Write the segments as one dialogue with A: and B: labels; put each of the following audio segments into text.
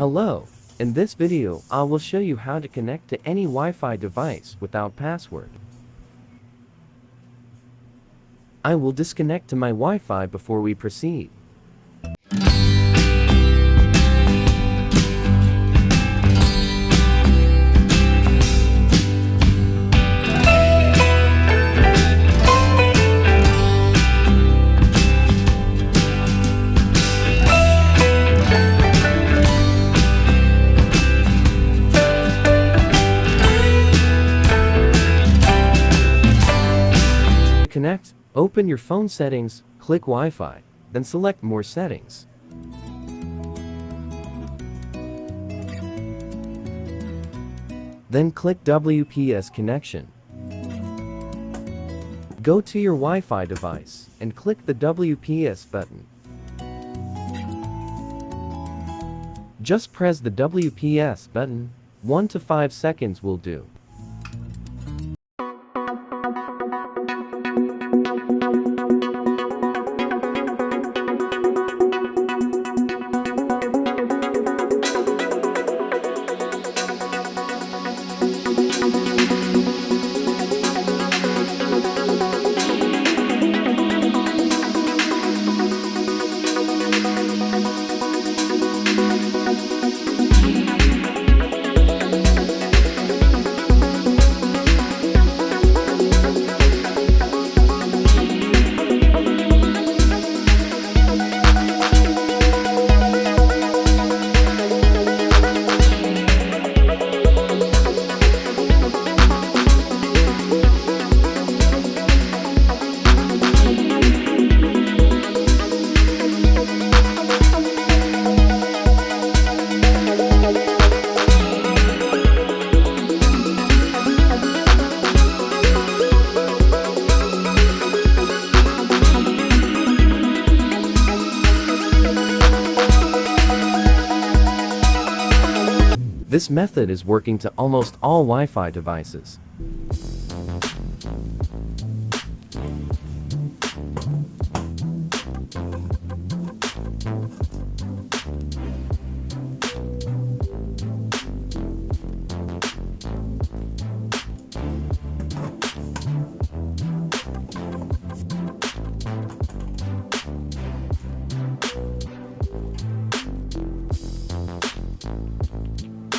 A: Hello, in this video I will show you how to connect to any Wi-Fi device without password. I will disconnect to my Wi-Fi before we proceed. Connect, open your phone settings, click Wi-Fi, then select More Settings. Then click WPS Connection. Go to your Wi-Fi device and click the WPS button. Just press the WPS button, 1 to 5 seconds will do. This method is working to almost all Wi-Fi devices.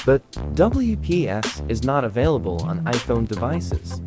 A: But WPS is not available on iPhone devices.